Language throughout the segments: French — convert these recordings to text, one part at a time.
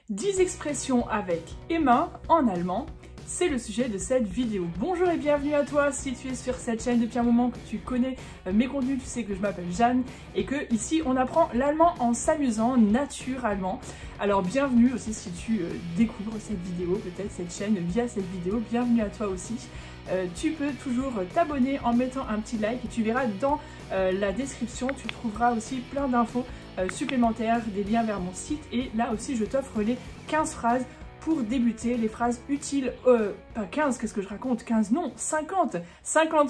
10 expressions avec immer en allemand, c'est le sujet de cette vidéo. Bonjour et bienvenue à toi si tu es sur cette chaîne depuis un moment, que tu connais mes contenus, tu sais que je m'appelle Jeanne et que ici on apprend l'allemand en s'amusant naturellement. Alors bienvenue aussi si tu découvres cette vidéo, peut-être cette chaîne via cette vidéo, bienvenue à toi aussi. Tu peux toujours t'abonner en mettant un petit like et tu verras dans la description, tu trouveras aussi plein d'infos supplémentaires, des liens vers mon site et là aussi je t'offre les 15 phrases pour débuter, les phrases utiles, pas 15, qu'est-ce que je raconte, 15 non, 50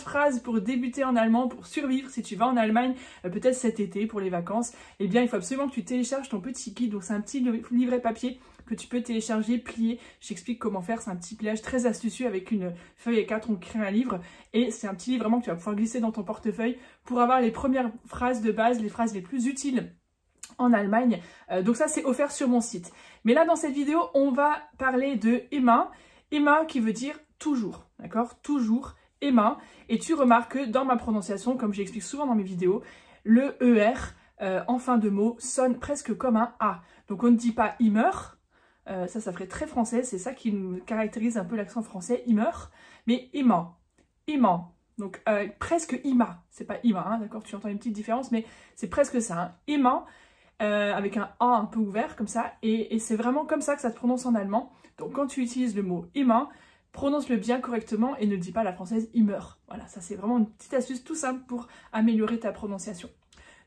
phrases pour débuter en allemand, pour survivre si tu vas en Allemagne, peut-être cet été pour les vacances. Eh bien il faut absolument que tu télécharges ton petit guide, donc c'est un petit livret papier que tu peux télécharger, plier, je t'explique comment faire, c'est un petit pliage très astucieux avec une feuille A4, on crée un livre et c'est un petit livre vraiment que tu vas pouvoir glisser dans ton portefeuille pour avoir les premières phrases de base, les phrases les plus utiles en Allemagne, donc ça c'est offert sur mon site. Mais là dans cette vidéo on va parler de immer, immer qui veut dire toujours, d'accord, toujours, immer, et tu remarques que dans ma prononciation, comme j'explique souvent dans mes vidéos, le ER en fin de mot sonne presque comme un A, donc on ne dit pas immer, ça ferait très français, c'est ça qui nous caractérise un peu l'accent français, immer, mais immer, immer. Donc presque ima, c'est pas ima, hein, d'accord, tu entends une petite différence, mais c'est presque ça, hein. Ima, avec un A un peu ouvert comme ça, et c'est vraiment comme ça que ça se prononce en allemand. Donc quand tu utilises le mot ima, prononce-le bien correctement et ne dis pas la française immer. Voilà, ça c'est vraiment une petite astuce tout simple pour améliorer ta prononciation.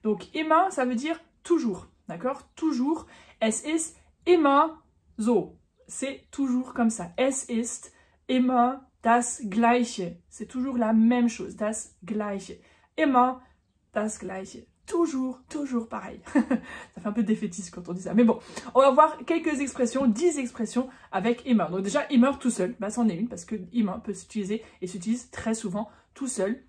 Donc immer, ça veut dire toujours, d'accord, toujours. Es ist immer so, c'est toujours comme ça. Es ist immer das Gleiche, c'est toujours la même chose, das Gleiche. Immer das Gleiche. Toujours pareil. Ça fait un peu défaitiste quand on dit ça. Mais bon, on va voir quelques expressions, 10 expressions avec immer. Donc déjà, immer tout seul, bah c'en est une parce que immer peut s'utiliser et s'utilise très souvent tout seul.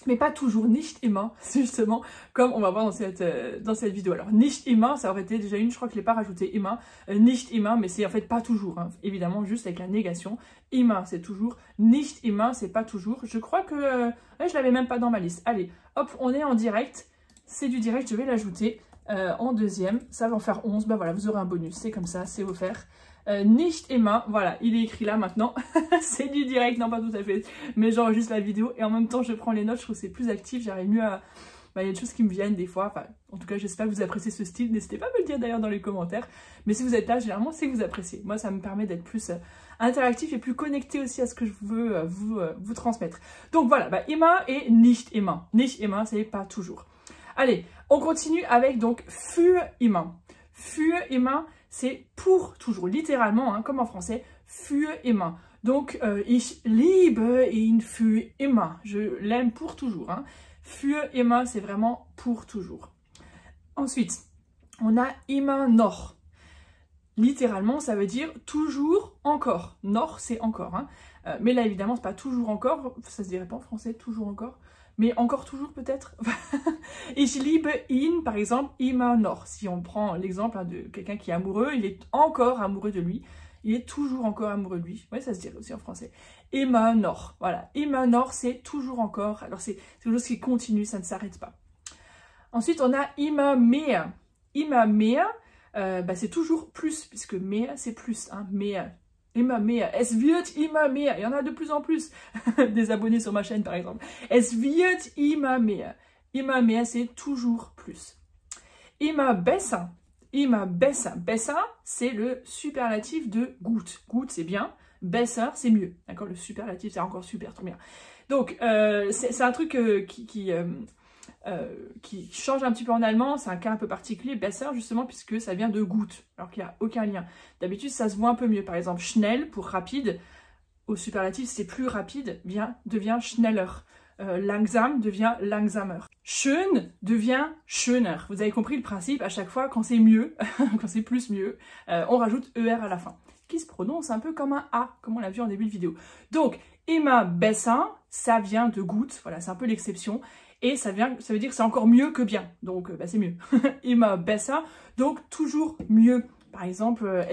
Mais pas toujours, nicht immer, justement, comme on va voir dans cette vidéo. Alors, nicht immer, ça aurait été déjà une, je crois que je l'ai pas rajouté, immer, nicht immer, mais c'est en fait pas toujours, hein, évidemment, juste avec la négation. Immer, c'est toujours, nicht immer, c'est pas toujours. Je crois que je l'avais même pas dans ma liste. Allez, hop, on est en direct, c'est du direct, je vais l'ajouter en deuxième, ça va en faire 11, ben voilà, vous aurez un bonus, c'est comme ça, c'est offert. Nicht immer, voilà, il est écrit là maintenant, c'est du direct, non pas tout à fait, mais j'enregistre la vidéo et en même temps je prends les notes, je trouve que c'est plus actif, j'arrive mieux à... il y a des choses qui me viennent des fois, enfin, en tout cas j'espère que vous appréciez ce style, n'hésitez pas à me le dire d'ailleurs dans les commentaires, mais si vous êtes là, généralement c'est que vous appréciez, moi ça me permet d'être plus interactif et plus connecté aussi à ce que je veux vous transmettre. Donc voilà, immer et nicht immer, c'est pas toujours. Allez, on continue avec donc für immer. Für immer, c'est pour toujours, littéralement, hein, comme en français, für immer. Donc, ich liebe ihn für immer. Je l'aime pour toujours. Hein. Für immer, c'est vraiment pour toujours. Ensuite, on a immer noch. Littéralement, ça veut dire toujours encore. Noch, c'est encore. Hein. Mais là, évidemment, c'est pas toujours encore. Ça se dirait pas en français, toujours encore. Mais encore toujours peut-être. Ich liebe ihn, par exemple, immer noch. Si on prend l'exemple hein, de quelqu'un qui est amoureux, il est encore amoureux de lui. Il est toujours encore amoureux de lui. Oui, ça se dirait aussi en français. Immer noch. Voilà. Immer noch, c'est toujours encore. Alors, c'est quelque chose qui continue, ça ne s'arrête pas. Ensuite, on a immer mehr. Immer mehr, c'est toujours plus, puisque mehr, c'est plus. Hein, mehr. Immer mehr. Es wird immer mehr. Il y en a de plus en plus. Des abonnés sur ma chaîne, par exemple. Es wird immer mehr. Immer mehr, c'est toujours plus. Immer besser. Immer besser. Besser, c'est le superlatif de gut. Gut, c'est bien. Besser, c'est mieux. D'accord? Le superlatif, c'est encore super, trop bien. Donc, c'est un truc qui change un petit peu en allemand, c'est un cas un peu particulier, besser justement puisque ça vient de gut, alors qu'il n'y a aucun lien. D'habitude ça se voit un peu mieux, par exemple schnell pour rapide, au superlatif c'est plus rapide, devient schneller, langsam devient langsamer, schön devient schöner. Vous avez compris le principe, à chaque fois quand c'est mieux, quand c'est plus mieux, on rajoute ER à la fin, qui se prononce un peu comme un A, comme on l'a vu en début de vidéo. Donc immer besser, ça vient de gut, voilà c'est un peu l'exception. Et ça veut dire que c'est encore mieux que bien. Donc, c'est mieux. Immer besser. Donc, toujours mieux. Par exemple,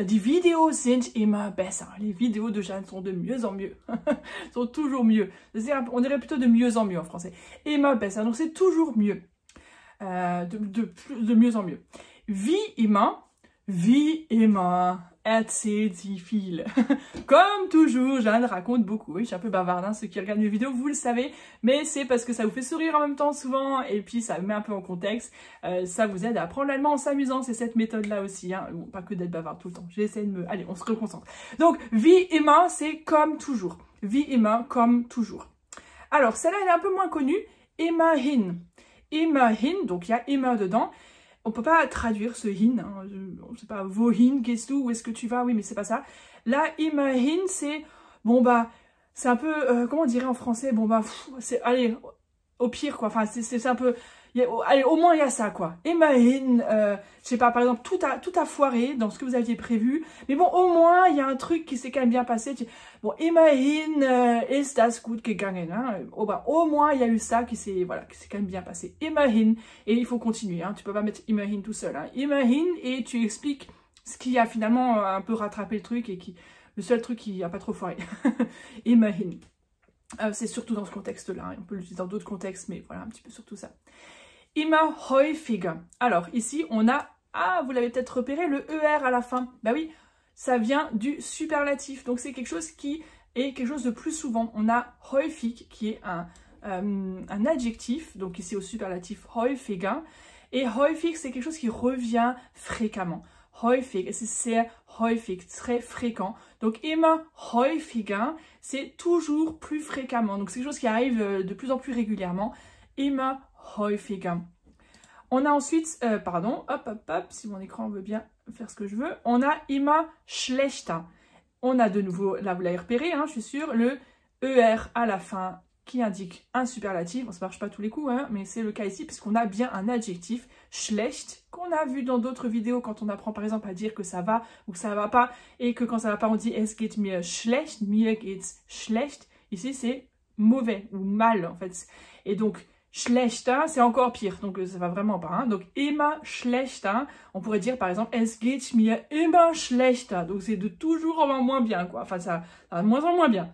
die Videos sind immer besser. Les vidéos de Jeanne sont de mieux en mieux. Sont toujours mieux. On dirait plutôt de mieux en mieux en français. Immer besser. Donc, c'est toujours mieux. De mieux en mieux. Wie immer. Wie immer erzählt sie viel. Comme toujours, Jeanne raconte beaucoup. Oui, je suis un peu bavarde, hein, ceux qui regardent mes vidéos, vous le savez, mais c'est parce que ça vous fait sourire en même temps souvent, et puis ça met un peu en contexte. Ça vous aide à apprendre l'allemand en s'amusant, c'est cette méthode-là aussi. Hein. Bon, pas que d'être bavarde tout le temps, j'essaie de me... Allez, on se reconcentre. Donc, wie immer, c'est comme toujours. Wie immer, comme toujours. Alors, celle-là, elle est un peu moins connue. Immerhin. Immerhin, donc il y a immer dedans. On peut pas traduire ce hin, hein. Je sais pas, wohin gehst du, où est-ce que tu vas, oui, mais c'est pas ça. Là, immerhin, c'est, bon bah, c'est un peu, comment on dirait en français, bon bah, c'est, allez, au pire, quoi, enfin, c'est un peu, allez, au moins il y a ça, quoi. Immerhin, je sais pas, par exemple, tout a foiré dans ce que vous aviez prévu, mais bon, au moins, il y a un truc qui s'est quand même bien passé. Bon, immerhin ist das gut gegangen, hein. Oh, bah, au moins, il y a eu ça qui s'est, voilà, qui s'est quand même bien passé. Immerhin, et il faut continuer, hein. Tu peux pas mettre immerhin tout seul, hein. Immerhin, et tu expliques ce qui a finalement un peu rattrapé le truc et le seul truc qui a pas trop foiré. Immerhin. C'est surtout dans ce contexte-là, hein. On peut l'utiliser dans d'autres contextes, mais voilà, un petit peu surtout ça. Immer häufiger. Alors, ici, on a, ah, vous l'avez peut-être repéré, le ER à la fin. Bah oui, ça vient du superlatif. Donc, c'est quelque chose qui est quelque chose de plus souvent. On a häufig, qui est un adjectif, donc ici au superlatif häufiger. Et häufig, c'est quelque chose qui revient fréquemment. Häufig, c'est sehr häufig, très fréquent. Donc, immer häufiger, c'est toujours plus fréquemment. Donc, c'est quelque chose qui arrive de plus en plus régulièrement. Immer häufiger. On a ensuite, pardon, hop, si mon écran veut bien faire ce que je veux, on a immer schlechter. On a de nouveau, là vous l'avez repéré, hein, je suis sûre, le ER à la fin qui indique un superlatif. Bon, ça marche pas tous les coups, hein, mais c'est le cas ici puisqu'on a bien un adjectif, schlecht, qu'on a vu dans d'autres vidéos quand on apprend par exemple à dire que ça va ou que ça va pas, et que quand ça va pas on dit es geht mir schlecht, mir geht's schlecht. Ici c'est mauvais ou mal en fait. Et donc schlechter, c'est encore pire, donc ça va vraiment pas. Hein. Donc immer schlechter, on pourrait dire par exemple es geht mir immer schlechter, donc c'est de toujours en moins bien, quoi. Enfin ça va de moins en moins bien.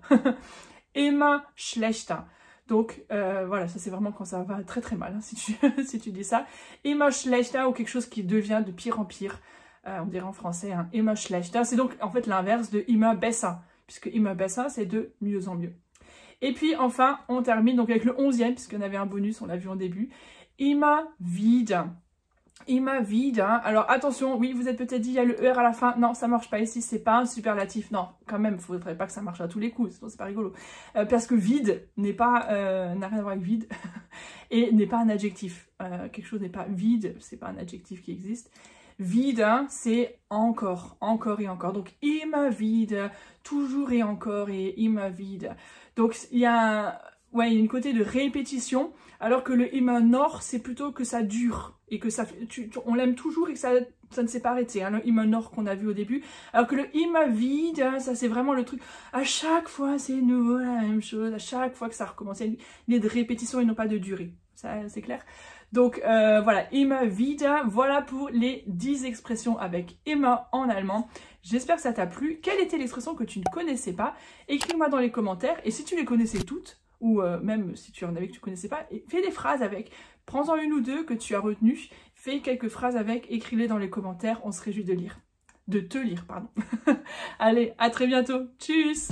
Immer schlechter. Donc voilà, ça c'est vraiment quand ça va très très mal, hein, si tu dis ça. Immer schlechter, ou quelque chose qui devient de pire en pire. On dirait en français, hein, immer schlechter. C'est donc en fait l'inverse de immer besser, puisque immer besser c'est de mieux en mieux. Et puis enfin, on termine donc avec le 11e, puisqu'on avait un bonus, on l'a vu en début. Immer wieder. Immer wieder. Alors attention, oui, vous êtes peut-être dit, il y a le ER à la fin. Non, ça marche pas ici, c'est pas un superlatif. Non, quand même, il faudrait pas que ça marche à tous les coups, sinon c'est pas rigolo. Parce que vide n'a rien à voir avec vide, et n'est pas un adjectif. Quelque chose n'est pas vide, c'est pas un adjectif qui existe. Vide, hein, c'est encore et encore. Donc, immer wieder, toujours et encore, et immer wieder. Donc, il y a une côté de répétition, alors que le immer noch, c'est plutôt que ça dure, et que ça, on l'aime toujours et que ça ne s'est pas arrêté, hein, le immer noch qu'on a vu au début. Alors que le immer wieder, ça c'est vraiment le truc, à chaque fois c'est nouveau, la même chose, à chaque fois que ça recommence, il y a de répétition et non pas de durée. Ça, c'est clair? Donc voilà, immer wieder, voilà pour les 10 expressions avec immer en allemand. J'espère que ça t'a plu. Quelle était l'expression que tu ne connaissais pas? Écris-moi dans les commentaires. Et si tu les connaissais toutes, ou même si tu en avais que tu ne connaissais pas, fais des phrases avec. Prends-en une ou deux que tu as retenues, fais quelques phrases avec, écris-les dans les commentaires, on se réjouit de te lire, pardon. Allez, à très bientôt. Tchuss!